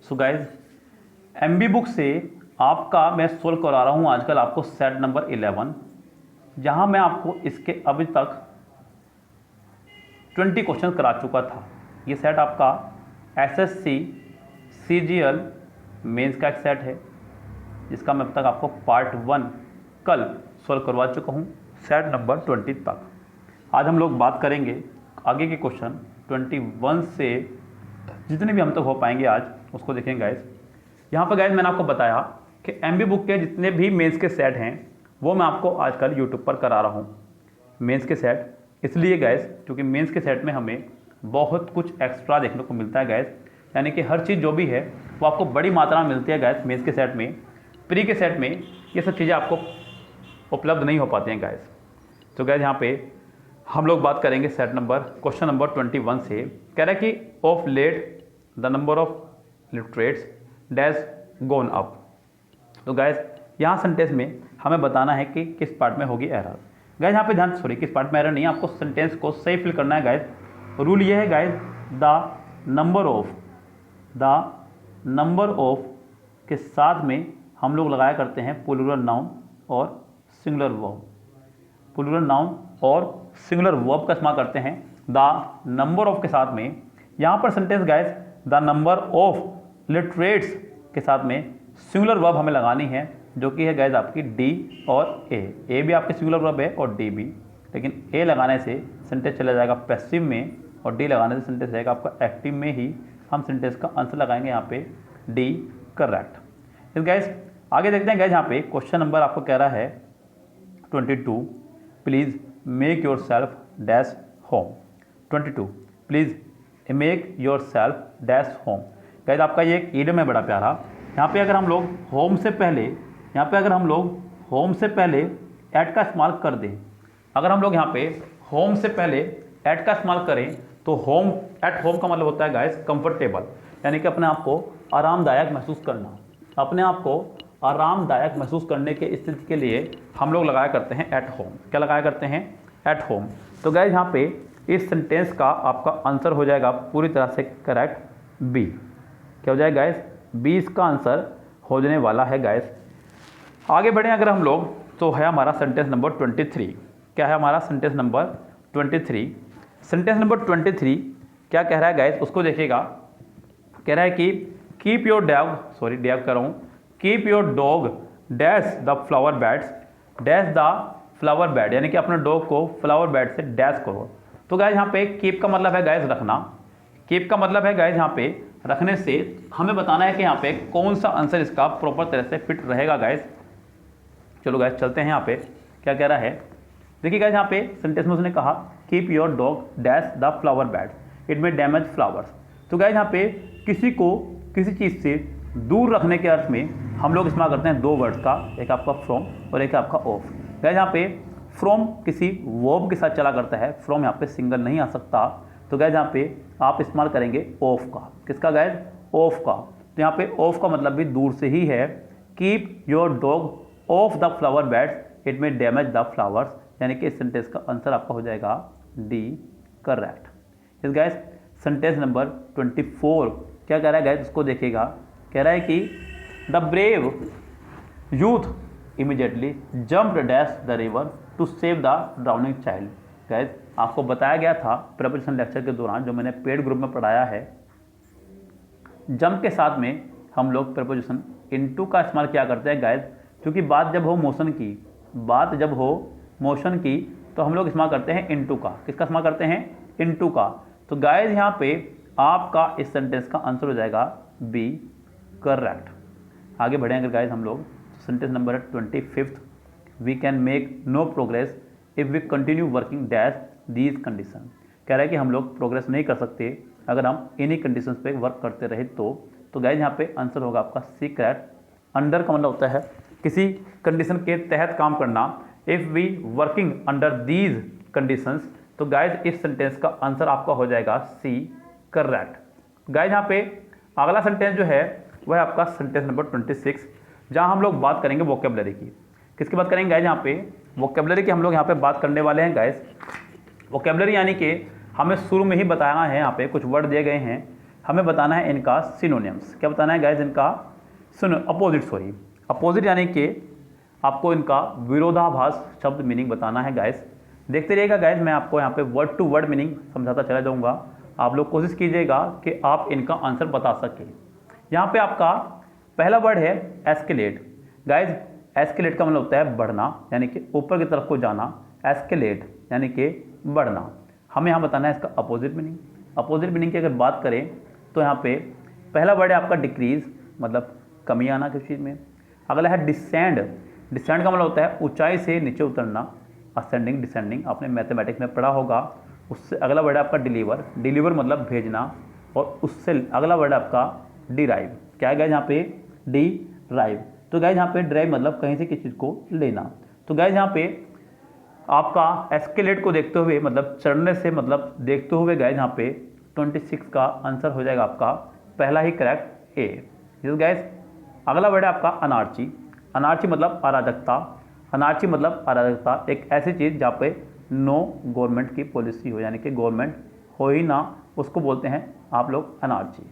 So guys MB book से आपका मैं सोल्व करा रहा हूँ आजकल आपको सेट नंबर 11, जहाँ मैं आपको इसके अभी तक 20 क्वेश्चन करा चुका था। ये सेट आपका एसएससी सीजीएल मेंस का एक सेट है, जिसका मैं अब तक आपको पार्ट 1 कल सोल्व करवा चुका हूँ सेट नंबर 20 तक। आज हम लोग बात करेंगे आगे के क्वेश्चन 21 से जितने भी हम तक हो पाएंगे आज उसको देखेंगे गाइज। यहाँ पर गाइज मैंने आपको बताया कि एमबी बुक के जितने भी मेंस के सेट हैं वो मैं आपको आजकल यूट्यूब पर करा रहा हूँ। मेंस के सेट इसलिए गाइज क्योंकि मेंस के सेट में हमें बहुत कुछ एक्स्ट्रा देखने को मिलता है गाइज, यानी कि हर चीज़ जो भी है वो आपको बड़ी मात्रा में मिलती है गाइज मेंस के सेट में। प्री के सेट में ये सब चीज़ें आपको उपलब्ध नहीं हो पाती हैं गाइज। तो गाइज यहाँ पे हम लोग बात करेंगे सेट नंबर क्वेश्चन नंबर 21 से। कह रहा है कि of late the number of literates dash gone up. तो गाइज यहाँ सेंटेंस में हमें बताना है कि किस पार्ट में होगी एरर। गाइज यहाँ पे ध्यान, सॉरी किस पार्ट में एरर नहीं है, आपको सेंटेंस को सही फिल करना है गाइज। रूल ये है गाइज, द नंबर ऑफ के साथ में हम लोग लगाया करते हैं प्लूरल नाउन और सिंगुलर वर्ब। प्लूरल नाउन और सिंगुलर वर्ब का इस्तेमाल करते हैं द नंबर ऑफ के साथ में। यहाँ पर sentence guys the number of literates के साथ में सिंगुलर वर्ब हमें लगानी है, जो कि है गाइज आपकी डी और ए भी आपके सिंगुलर वर्ब है और डी भी, लेकिन ए लगाने से सेंटेंस चला जाएगा पैसिव में और डी लगाने से सेंटेंस जाएगा आपका एक्टिव में। ही हम सेंटेंस का आंसर लगाएंगे यहाँ पे डी करेक्ट। इस गाइज आगे देखते हैं गाइज, यहाँ पे क्वेश्चन नंबर आपको कह रहा है 22, please make your self dash home. 22 please make your self dash home. Guys आपका ये एक ईडियम है बड़ा प्यारा। यहाँ पे अगर हम लोग होम से पहले एट का इस्तेमाल कर दें, अगर हम लोग यहाँ पे होम से पहले एट का इस्तेमाल करें तो होम एट होम का मतलब होता है गाइज कंफर्टेबल, यानी कि अपने आप को आरामदायक महसूस करना। अपने आप को आरामदायक महसूस करने के स्थिति के लिए हम लोग लगाया करते हैं एट होम। क्या लगाया करते हैं? At home. तो गाइज यहाँ पे इस सेंटेंस का आपका आंसर हो जाएगा पूरी तरह से करेक्ट बी। क्या हो जाएगा गाइज? बी इसका आंसर हो जाने वाला है गाइज। आगे बढ़ें अगर हम लोग तो है हमारा सेंटेंस नंबर 23। क्या है हमारा सेंटेंस नंबर 23? सेंटेंस नंबर 23 क्या कह रहा है गाइज उसको देखिएगा। कह रहा है कि keep your keep your dog dash the flower beds dash the flower bed, यानी कि अपने डॉग को फ्लावर बेड से डैश करो। तो गाइज यहाँ पे कीप का मतलब है गाइज रखना। कीप का मतलब है गाइज यहाँ पे रखने से हमें बताना है कि यहाँ पे कौन सा आंसर इसका प्रॉपर तरह से फिट रहेगा गाइज। चलो गाइज चलते हैं यहाँ पे क्या कह रहा है। देखिए गाइज यहाँ पे सेंटेंस में उसने कहा keep your dog dash the flower bed it में डैमेज फ्लावर्स। तो गाइज यहाँ पे किसी को किसी चीज़ से दूर रखने के अर्थ में हम लोग इस्तेमाल करते हैं दो वर्ड्स का, एक आपका फ्रॉम और एक आपका ऑफ। गाइज यहाँ पे फ्रॉम किसी वर्ब के साथ चला करता है, फ्रॉम यहाँ पे सिंगल नहीं आ सकता। तो गाइज यहाँ पे आप इस्तेमाल करेंगे ऑफ का। किसका गाइज? ऑफ का। तो यहाँ पे ऑफ का मतलब भी दूर से ही है। Keep your dog of the flower beds it में डैमेज द फ्लावर्स, यानी कि इस सेंटेंस का आंसर आपका हो जाएगा डी करेक्ट। इस गाइज सेंटेंस नंबर 24 क्या कह रहा है गाइज उसको देखिएगा। कह रहा है कि the brave youth immediately jumped dash the river to save the drowning child. Guys आपको बताया गया था प्रिपरेशन लेक्चर के दौरान जो मैंने पेड ग्रुप में पढ़ाया है, जंप के साथ में हम लोग प्रिपोजिशन इनटू का इस्तेमाल किया करते हैं गाइज, क्योंकि बात जब हो मोशन की तो हम लोग इस्तेमाल करते हैं इनटू का। किसका इस्तेमाल करते हैं? इनटू का। तो गाइज यहाँ पे आपका इस सेंटेंस का आंसर हो जाएगा बी करेक्ट। आगे बढ़े अगर गाइज हम लोग sentence number 25 we can make no progress if we continue working dash these condition. कह रहा है कि हम लोग प्रोग्रेस नहीं कर सकते अगर हम इन्हीं कंडीशंस पे वर्क करते रहे तो गाइज यहाँ पे आंसर होगा आपका सी करेक्ट। अंडर का मतलब होता है किसी कंडीशन के तहत काम करना। If we working under these conditions, तो गाइज इस सेंटेंस का आंसर आपका हो जाएगा सी करेक्ट। गाइज यहाँ पे अगला सेंटेंस जो है वह है आपका सेंटेंस नंबर 26, जहाँ हम लोग बात करेंगे वोकेबलरी की। किसकी बात करेंगे गाइज? यहाँ पे वोकेबलरी की हम लोग यहाँ पे बात करने वाले हैं गाइज। वोकेबलरी यानी कि हमें शुरू में ही बताना है, यहाँ पे कुछ वर्ड दिए गए हैं हमें बताना है इनका सिनोनिम्स। क्या बताना है गाइज? इनका अपोजिट, सॉरी अपोजिट, यानी कि आपको इनका विरोधाभास शब्द मीनिंग बताना है गाइज। देखते रहिएगा गाइज, मैं आपको यहाँ पे वर्ड टू वर्ड मीनिंग समझाता चला जाऊँगा। आप लोग कोशिश कीजिएगा कि आप इनका आंसर बता सकें। यहाँ पे आपका पहला वर्ड है एस्केलेट। गाइज एस्केलेट का मतलब होता है बढ़ना, यानी कि ऊपर की तरफ को जाना। एस्केलेट यानी कि बढ़ना। हमें यहाँ बताना है इसका अपोजिट मीनिंग। अपोजिट मीनिंग की अगर बात करें तो यहाँ पे पहला वर्ड है आपका डिक्रीज, मतलब कमी आना किसी चीज़ में। अगला है डिसेंड। डिसेंड का मतलब होता है ऊंचाई से नीचे उतरना, असेंडिंग डिसेंडिंग, आपने मैथमेटिक्स में पढ़ा होगा। उससे अगला वर्ड है आपका डिलीवर। डिलीवर मतलब भेजना। और उससे अगला वर्ड है आपका डिराइव। क्या है गाइस यहाँ पे? डिराइव। तो गाइस यहाँ पे ड्राइव मतलब कहीं से किसी चीज़ को लेना। तो गाइस यहाँ पे आपका एस्केलेट को देखते हुए, मतलब चढ़ने से मतलब देखते हुए, गाइस यहाँ पे 26 का आंसर हो जाएगा आपका पहला ही करेक्ट ए। गाइस अगला वर्ड है आपका अनार्ची। अनार्ची मतलब अराजकता। अनार्ची मतलब अराजकता, एक ऐसी चीज़ जहाँ पे नो गवर्नमेंट की पॉलिसी हो, यानी कि गवर्नमेंट हो ही ना, उसको बोलते हैं आप लोग अनार्ची।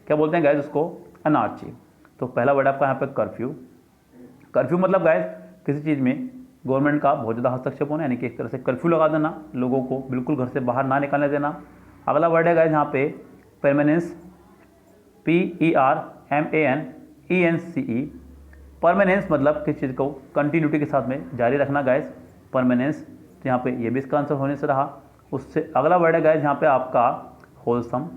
क्या बोलते हैं गाइस उसको? अनार्ची। तो पहला वर्ड आपका यहाँ पे कर्फ्यू। कर्फ्यू मतलब गाइस किसी चीज़ में गवर्नमेंट का बहुत ज़्यादा हस्तक्षेप होना, यानी कि एक तरह से कर्फ्यू लगा देना, लोगों को बिल्कुल घर से बाहर ना निकलने देना। अगला वर्ड है गाइस यहाँ पे परमानेंस। PERMANENCE। परमानेंस मतलब किसी चीज़ को कंटिन्यूटी के साथ में जारी रखना गाइस, परमानेंस। तो यहाँ पे ये भी इसका आंसर होने से रहा। उससे अगला वर्ड है गाइस यहाँ पे आपका होलसम।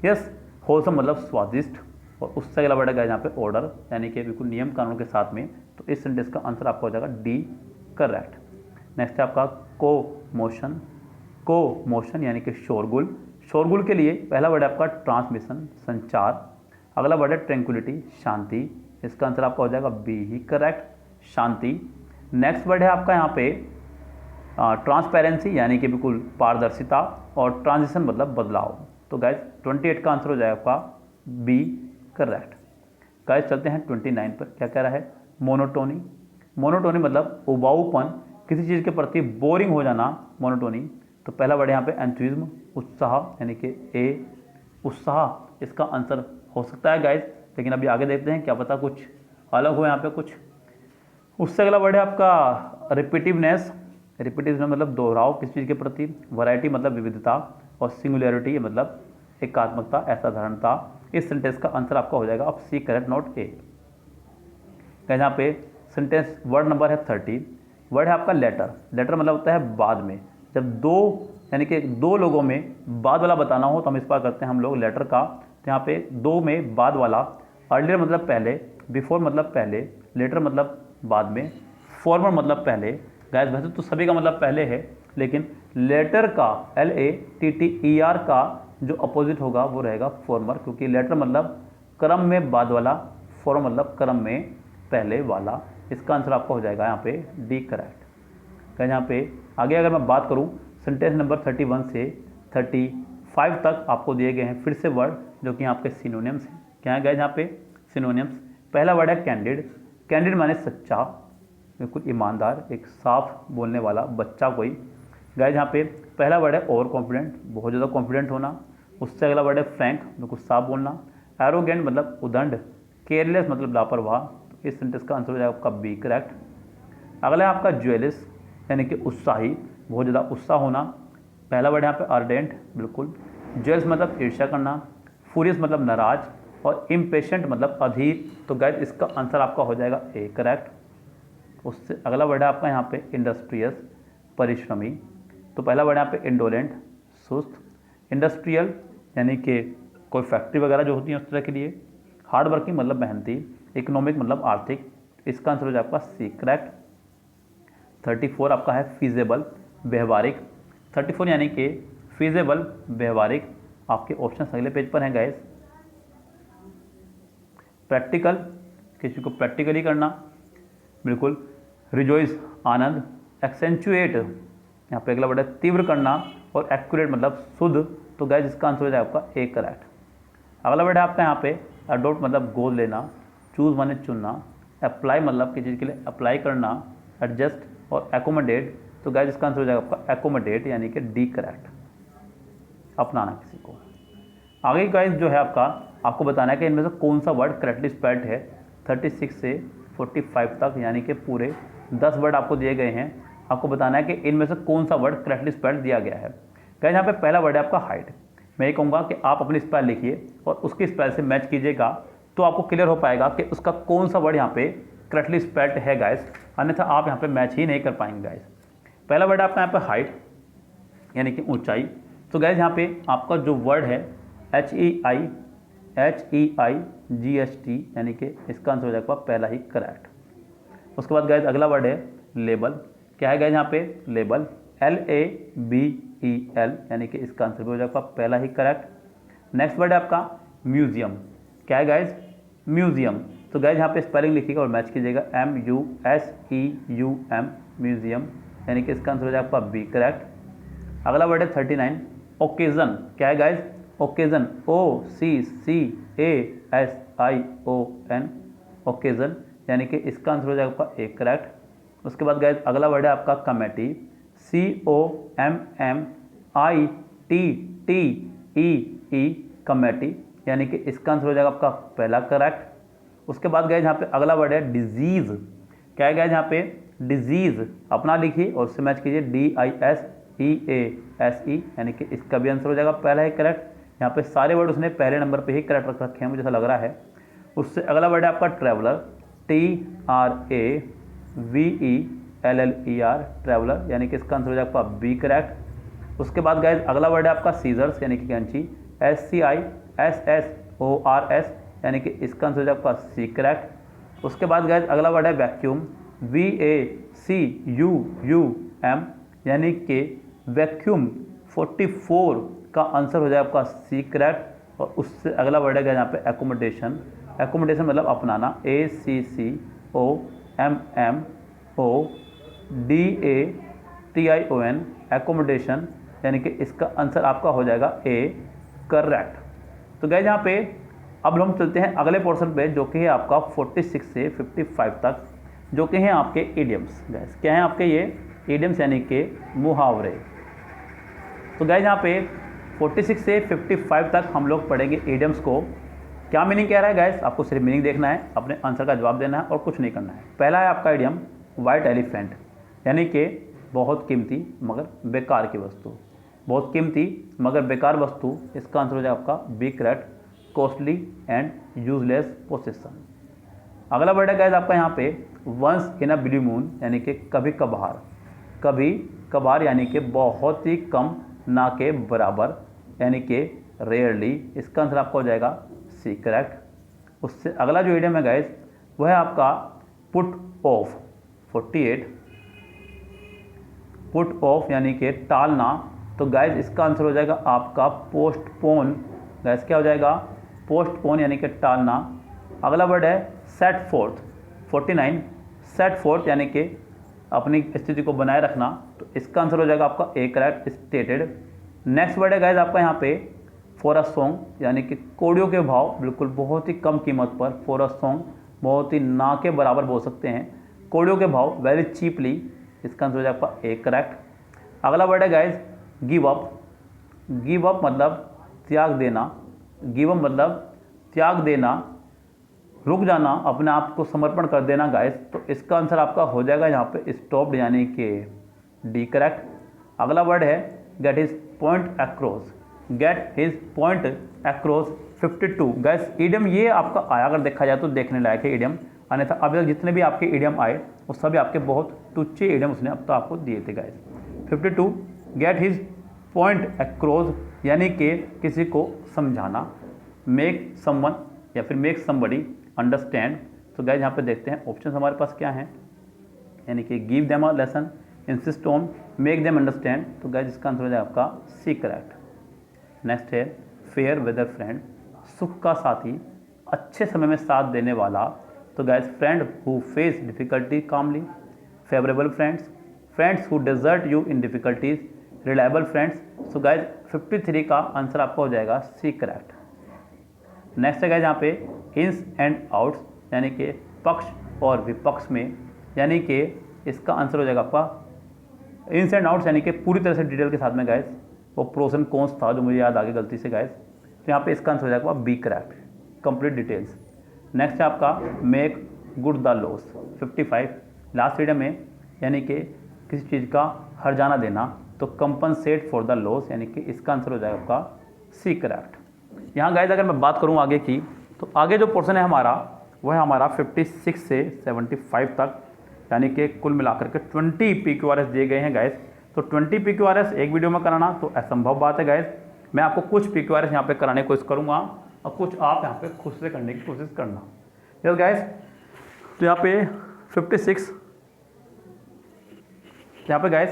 यस, होलसम मतलब स्वादिष्ट। और उससे अगला वर्ड है गाइस यहाँ पे ऑर्डर, यानी कि बिल्कुल नियम कानून के साथ में। तो इस सेंटेंस का आंसर आपका हो जाएगा डी, करेक्ट। नेक्स्ट है आपका को मोशन। को मोशन यानी कि शोरगुल। शोरगुल के लिए पहला वर्ड है आपका ट्रांसमिशन, संचार। अगला वर्ड है ट्रैंक्विलिटी, शांति। इसका आंसर आपका हो जाएगा बी ही, करेक्ट, शांति। नेक्स्ट वर्ड है आपका यहाँ पे ट्रांसपेरेंसी, यानी कि बिल्कुल पारदर्शिता। और ट्रांजिशन मतलब बदलाव। तो गाइज 28 का आंसर हो जाएगा आपका बी, करेक्ट। गाइज चलते हैं 29 पर। क्या कह रहा है? मोनोटोनी। मोनोटोनी मतलब उबाऊपन, किसी चीज़ के प्रति बोरिंग हो जाना, मोनोटोनी। तो पहला वर्ड है यहाँ पे एंथुइज्म, उत्साह, यानी कि ए, उत्साह इसका आंसर हो सकता है गाइज, लेकिन अभी आगे देखते हैं, क्या पता कुछ अलग हो यहाँ पे कुछ। उससे अगला वर्ड है आपका रिपीटिवनेस। रिपीटिवनेस मतलब दोहराव किसी चीज़ के प्रति। वैरायटी मतलब विविधता। और सिंगुलैरिटी मतलब एकात्मकता, असाधारणता। इस सेंटेंस का आंसर आपका हो जाएगा अब सी, करेक्ट, नॉट ए। यहाँ पे सेंटेंस वर्ड नंबर है 30। वर्ड है आपका लेटर। लेटर मतलब होता है बाद में, जब दो, यानी कि दो लोगों में बाद वाला बताना हो तो हम इस बार करते हैं हम लोग लेटर का। तो यहाँ पे दो में बाद वाला। अर्लियर मतलब पहले, बिफोर मतलब पहले, लेटर मतलब बाद में, फॉर्मर मतलब पहले। गाइस वैसे तो सभी का मतलब पहले है, लेकिन लेटर का LATTER का जो अपोजिट होगा वो रहेगा फॉर्मर, क्योंकि लेटर मतलब क्रम में बाद वाला, फॉर्मर मतलब क्रम में पहले वाला। इसका आंसर आपका हो जाएगा यहाँ पे डी, करेक्ट। यहाँ पे आगे अगर मैं बात करूँ सेंटेंस नंबर 31 से 35 तक आपको दिए गए हैं फिर से वर्ड जो कि आपके सिनोनिम्स हैं। क्या है गाइस यहाँ पे सिनोनिम्स? पहला वर्ड है कैंडिड। कैंडिड माने सच्चा, बिल्कुल ईमानदार, एक साफ बोलने वाला बच्चा कोई। गाइस यहाँ पे पहला वर्ड है ओवर कॉन्फिडेंट, बहुत ज़्यादा कॉन्फिडेंट होना। उससे अगला वर्ड है फ्रैंक, बिल्कुल साफ बोलना। एरोगेंट मतलब उदंड। केयरलेस मतलब लापरवाह। तो इस सेंटेंस का आंसर हो जाएगा आपका बी, करेक्ट। अगला है आपका ज्वेलिस, यानी कि उत्साही, बहुत ज़्यादा उत्साह होना। पहला वर्ड यहाँ पे अर्डेंट, बिल्कुल। ज्वेल्स मतलब ईर्ष्या करना। फूरियस मतलब नाराज। और इम्पेशेंट मतलब अधीर। तो गाइस इसका आंसर आपका हो जाएगा ए, करेक्ट। उससे अगला वर्ड है आपका यहाँ पे इंडस्ट्रियस, परिश्रमी। तो पहला वर्ड यहाँ पे इंडोलेंट, सुस्त। इंडस्ट्रियल यानी कि कोई फैक्ट्री वगैरह जो होती है उस तरह के लिए। हार्ड वर्किंग मतलब मेहनती। इकोनॉमिक मतलब आर्थिक। इसका आंसर हो जाएगा आपका सी, करेक्ट। 34 आपका है फीजेबल, व्यवहारिक। 34 यानी कि फीजेबल, व्यवहारिक। आपके ऑप्शन अगले पेज पर हैं गाइस। प्रैक्टिकल, किसी को प्रैक्टिकली करना, बिल्कुल। रिजॉइस, आनंद। एक्सेंचुएट, यहाँ पे अगला वर्ड है तीव्र करना। और एक्यूरेट मतलब शुद्ध। तो गाइस इसका आंसर हो जाएगा आपका ए, करेक्ट। अगला वर्ड है आपका यहाँ पे अडोप्ट मतलब गोद लेना। चूज माने चुनना। अप्लाई मतलब किसी चीज़ के लिए अप्लाई करना। एडजस्ट और एकोमोडेट। तो गाइस इसका आंसर हो जाएगा आपका एकोमोडेट, यानी कि डी, करेक्ट, अपनाना किसी को। आगे गाइस जो है आपको बताना है कि इनमें से कौन सा वर्ड करेक्टली स्पेल्ड है 36 से 45 तक, यानी कि पूरे 10 वर्ड आपको दिए गए हैं। आपको बताना है कि इनमें से कौन सा वर्ड करेक्टली स्पेल्ड दिया गया है। गाइस यहाँ पे पहला वर्ड है आपका हाइट। मैं ये कहूँगा कि आप अपनी स्पेल लिखिए और उसकी स्पेल से मैच कीजिएगा, तो आपको क्लियर हो पाएगा कि उसका कौन सा वर्ड यहाँ पे करेक्टली स्पेल्ड है गाइस, अन्यथा आप यहाँ पे मैच ही नहीं कर पाएंगे गाइस। पहला वर्ड आपका यहाँ पे हाइट यानी कि ऊंचाई। तो गाइस यहाँ पे आपका जो वर्ड है HEIGHT यानी कि इसका आंसर हो जाएगा पहला ही करेक्ट। उसके बाद गाइस अगला वर्ड है लेबल। क्या है गाइस यहाँ पे लेबल LABEL यानी कि इसका आंसर भी हो जाएगा पहला ही करेक्ट। नेक्स्ट वर्ड है आपका म्यूजियम। क्या है गाइस म्यूजियम। तो गाइस यहाँ पे स्पेलिंग लिखिएगा और मैच कीजिएगा MUSEUM म्यूजियम यानी कि इसका आंसर हो जाएगा आपका बी करेक्ट। अगला वर्ड है 39 ओकेजन। क्या है गाइस ओकेजन OCCASION ओकेजन यानी कि इसका आंसर हो जाएगा आपका ए करेक्ट। उसके बाद गाइस अगला वर्ड है आपका कमेटी COMMITTEE कमेटी यानी कि इसका आंसर हो जाएगा आपका पहला करेक्ट। उसके बाद गाइस यहाँ पे अगला वर्ड है डिजीज़। क्या है गाइस यहाँ पे डिजीज़, अपना लिखिए और उससे मैच कीजिए DISEASE यानी कि इसका भी आंसर हो जाएगा पहला ही करेक्ट। यहाँ पे सारे वर्ड उसने पहले नंबर पे ही करेक्ट रख रखे हैं, मुझे ऐसा लग रहा है। उससे अगला वर्ड है आपका ट्रैवलर TRAVELLER ट्रैवलर यानी कि इसका आंसर हो जाएगा आपका बी करेक्ट। उसके बाद गाइस अगला वर्ड है आपका सीजर्स यानी कि कैंची SCISSORS यानी कि इसका आंसर हो जाएगा आपका सी करेक्ट। उसके बाद गाइस अगला वर्ड है वैक्यूम VACUUM यानी कि वैक्यूम 44 का आंसर हो जाएगा आपका सी करेक्ट। और उससे अगला वर्ड है यहाँ पे एकोमोडेशन। एकोमोडेशन मतलब अपनाना ACCOMMODATION एकोमोडेशन यानी कि इसका आंसर आपका हो जाएगा ए करेक्ट। तो गाइस यहाँ पे अब हम चलते हैं अगले पोर्शन पे जो कि है आपका 46 से 55 तक, जो कि हैं आपके इडियम्स। गाइस क्या हैं आपके ये इडियम्स यानी कि मुहावरे। तो गाइस यहाँ पे 46 से 55 तक हम लोग पढ़ेंगे इडियम्स को। क्या मीनिंग कह रहा है गाइस, आपको सिर्फ मीनिंग देखना है, अपने आंसर का जवाब देना है और कुछ नहीं करना है। पहला है आपका इडियम वाइट एलिफेंट यानी कि बहुत कीमती मगर बेकार की वस्तु। बहुत कीमती मगर बेकार वस्तु, इसका आंसर हो जाएगा आपका B correct costly and useless possession. अगला वर्ड है गाइस आपका यहाँ पे once in a blue moon यानी कि कभी कभार। कभी कभार यानी कि बहुत ही कम, ना के बराबर यानी कि रेयरली, इसका आंसर आपका हो जाएगा सी करेक्ट। उससे अगला जो इडियम है गाइस वह है आपका पुट ऑफ 48 पुट ऑफ यानी कि टालना। तो गाइस इसका आंसर हो जाएगा आपका पोस्टपोन। गाइस क्या हो जाएगा पोस्टपोन यानी कि टालना। अगला वर्ड है सेट फोर्थ 49 सेट फोर्थ यानी कि अपनी स्थिति को बनाए रखना। तो इसका आंसर हो जाएगा आपका A correct stated. Next word है गाइस आपका यहाँ पे फॉर अ सॉन्ग यानी कि कोडियों के भाव, बिल्कुल बहुत ही कम कीमत पर। फॉर अ सॉन्ग बहुत ही ना के बराबर बोल सकते हैं। कोडियों के भाव वेरी चीपली, इसका आंसर हो जाएगा आपका ए करेक्ट। अगला वर्ड है guys give up. Give up मतलब त्याग देना। गिव अप मतलब त्याग देना, रुक जाना, अपने आप को समर्पण कर देना गाइस। तो इसका आंसर आपका हो जाएगा यहाँ पे स्टॉप्ड यानी कि डी करेक्ट। अगला वर्ड है get his point across. Get his point across 52। Gas idiom ये आपका आया, अगर देखा जाए तो देखने लायक है ईडियम, अन्यथा अभी तक जितने भी आपके ईडियम आए वो सभी आपके बहुत तुच्छे ईडियम उसने अब तो आपको दिए थे guys. 52 get his point across यानी कि किसी को समझाना। मेक समवन या फिर मेक समबडी अंडरस्टैंड। तो गाइस यहाँ पे देखते हैं ऑप्शन हमारे पास क्या हैं, यानी कि give them a lesson, insist on, make them understand. तो गाइस इसका आंसर हो जाएगा आपका सी करेक्ट। नेक्स्ट है फेयर वेदर फ्रेंड, सुख का साथी, अच्छे समय में साथ देने वाला। तो guys friend who face difficulty calmly, favourable friends, friends who desert you in difficulties, reliable friends. So guys 53 का आंसर आपका हो जाएगा सी करेक्ट। नेक्स्ट है गाइस यहाँ पे इन्स एंड आउट्स यानी कि पक्ष और विपक्ष में, यानी कि इसका आंसर हो जाएगा आपका इन्स एंड आउट्स यानी कि पूरी तरह से डिटेल के साथ में गाइस। वो प्रोस एंड कॉन्स था जो मुझे याद आ गया गलती से गाइस। तो यहाँ पे इसका आंसर हो जाएगा B correct, complete details. Next है आपका make good the loss 55, last video में यानी कि किसी चीज़ का हर्जाना देना, तो कंपनसेट फॉर द लॉस यानी कि इसका आंसर हो जाएगा आपका सी करेक्ट। यहाँ गाइस अगर मैं बात करूँ आगे की, तो आगे जो पोर्शन है हमारा वो है हमारा 56 से 75 तक, यानी कि कुल मिलाकर के 20 PQRS दिए गए हैं गाइस। तो 20 PQRS एक वीडियो में कराना तो असंभव बात है गाइस। मैं आपको कुछ PQRS यहाँ पे कराने की कोशिश करूँगा और कुछ आप यहाँ पे खुद से करने की कोशिश करना। यस गाइस, तो यहाँ पे 56, यहाँ पे गाइस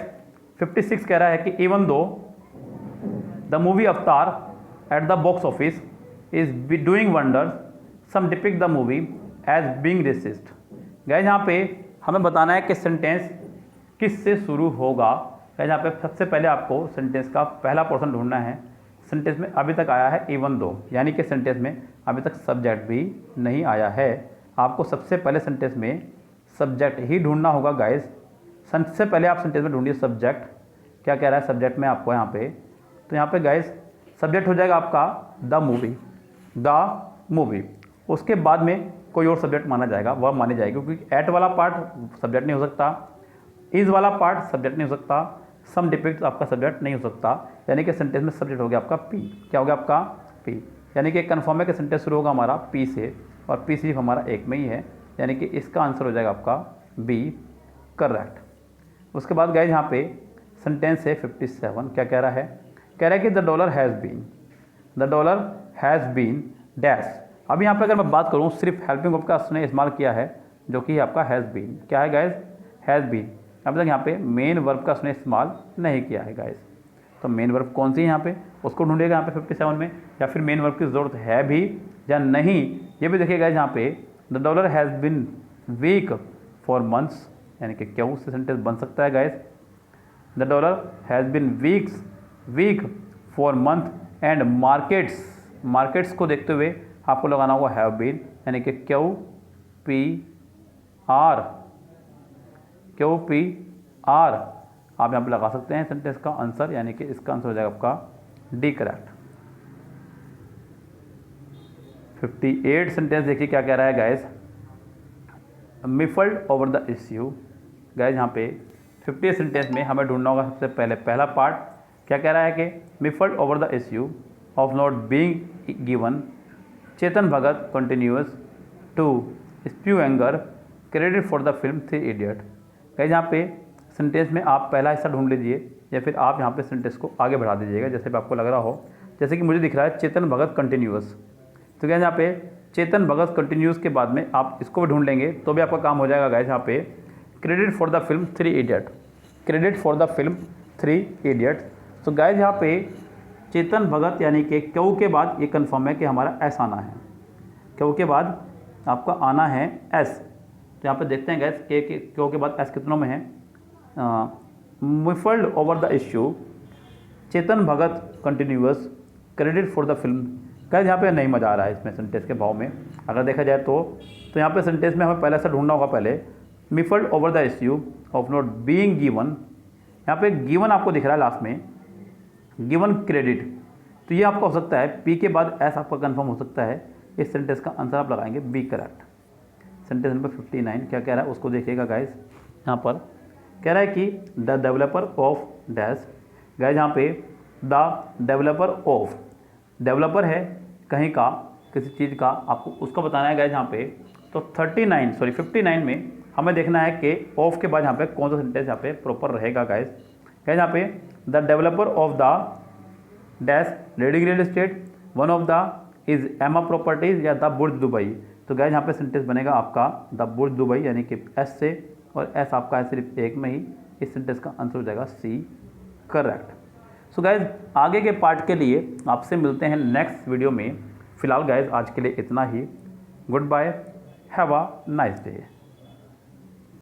56 कह रहा है कि even though the movie Avatar at the box office is be doing wonders, some depict the movie as being racist. Guys यहाँ पे हमें बताना है कि सेंटेंस किस से शुरू होगा। गाइस यहाँ पे सबसे पहले आपको सेंटेंस का पहला पोर्शन ढूंढना है। सेंटेंस में अभी तक आया है इवन दो, यानी कि सेंटेंस में अभी तक सब्जेक्ट भी नहीं आया है। आपको सबसे पहले सेंटेंस में सब्जेक्ट ही ढूंढना होगा गाइस। सबसे पहले आप सेंटेंस में ढूंढिए सब्जेक्ट, क्या कह रहा है सब्जेक्ट में आपको यहाँ पे। तो यहाँ पे गाइस सब्जेक्ट हो जाएगा आपका द मूवी, द मूवी। उसके बाद में कोई और सब्जेक्ट माना जाएगा, वह मानी जाएगी, क्योंकि एट वाला पार्ट सब्जेक्ट नहीं हो सकता, इज वाला पार्ट सब्जेक्ट नहीं हो सकता, सम डिपिक्ट आपका सब्जेक्ट नहीं हो सकता। यानी कि सेंटेंस में सब्जेक्ट हो गया आपका पी। क्या हो गया आपका पी, यानी कि कन्फर्म है कि सेंटेंस शुरू होगा हमारा पी से, और पी सिर्फ हमारा एक में ही है, यानी कि इसका आंसर हो जाएगा आपका बी करेक्ट। उसके बाद गाइस यहाँ पे सेंटेंस है 57, क्या कह रहा है, कह रहा है कि the dollar has been dash. अब यहाँ पे अगर मैं बात करूँ सिर्फ हेल्पिंग वर्ब का उसने इस्तेमाल किया है, जो कि आपका हैज़ बीन, क्या है गाइस हैज़ बीन। अभी तक यहाँ पे मेन वर्ब का उसने इस्तेमाल नहीं किया है गाइस। तो मेन वर्ब कौन सी है यहाँ पे, उसको ढूंढेगा यहाँ पे 57 में, या फिर मेन वर्ब की ज़रूरत है भी या नहीं, ये भी देखिएगा यहाँ पे। The dollar has been weak for months, यानी कि क्यों से सेंटेंस बन सकता है guys. The dollar has been weak for month and markets को देखते हुए आपको लगाना होगा हैव बीन, यानी कि क्यू पी आर आप यहाँ पे लगा सकते हैं सेंटेंस का आंसर, यानी कि इसका आंसर हो जाएगा आपका डी करेक्ट। 58 सेंटेंस देखिए क्या कह रहा है guys, miffed over the issue. Guys यहाँ पे 58 सेंटेंस में हमें ढूंढना होगा सबसे पहले पहला पार्ट, क्या कह रहा है कि miffed over the issue of not being given, Chetan Bhagat continuous to spew anger, credit for the film three idiot. Guys यहाँ पे सेंटेंस में आप पहला हिस्सा ढूंढ लीजिए, या फिर आप यहाँ पे सेंटेंस को आगे बढ़ा दीजिएगा जैसे भी आपको लग रहा हो। जैसे कि मुझे दिख रहा है चेतन भगत कंटिन्यूअस, तो गाइस यहाँ पे चेतन भगत कंटिन्यूअस के बाद में आप इसको भी ढूंढ लेंगे तो भी आपका काम हो जाएगा गाइस। यहाँ पे credit for the film three idiot, credit for the film three idiot. तो गाइस यहाँ पे चेतन भगत यानी कि क्यू के बाद ये कन्फर्म है कि हमारा एस आना है, क्यू के बाद आपका आना है एस। तो यहाँ पे देखते हैं गैस के क्यू के बाद एस कितनों में है। Miffed over the issue, Chetan Bhagat continuous, credit for the film. Guys यहाँ पे नहीं मज़ा आ रहा है इसमें सेंटेंस के भाव में अगर देखा जाए तो यहाँ पे सेंटेंस में हमें पहले से ढूंढना होगा पहले miffed over the issue of not being given. यहाँ पे गिवन आपको दिख रहा है लास्ट में, गिवन क्रेडिट, तो ये आपका हो सकता है पी के बाद एस आपका कंफर्म हो सकता है। इस सेंटेंस का आंसर आप लगाएंगे बी करेक्ट। सेंटेंस नंबर 59 क्या कह रहा है उसको देखिएगा गाइस। यहाँ पर कह रहा है कि the developer of dash. Guys यहाँ पे द डेवलपर ऑफ, डेवलपर है कहीं का किसी चीज़ का, आपको उसको बताना है गाइस यहाँ पे। तो 59 में हमें देखना है कि ऑफ के बाद यहाँ पे कौन सा सेंटेंस यहाँ पे प्रॉपर रहेगा गाइस। गाइस यहाँ पे the developer of the dash leading real estate, one of the is एमा प्रॉपर्टीज या द बुर्ज दुबई। तो गाइस यहाँ पे सेंटेंस बनेगा आपका द बुर्ज दुबई, यानी कि एस से, और एस आपका है सिर्फ एक में ही। इस सेंटेंस का आंसर हो जाएगा सी करेक्ट। सो गाइस आगे के पार्ट के लिए आपसे मिलते हैं नेक्स्ट वीडियो में। फिलहाल गाइस आज के लिए इतना ही। Goodbye, have a nice day.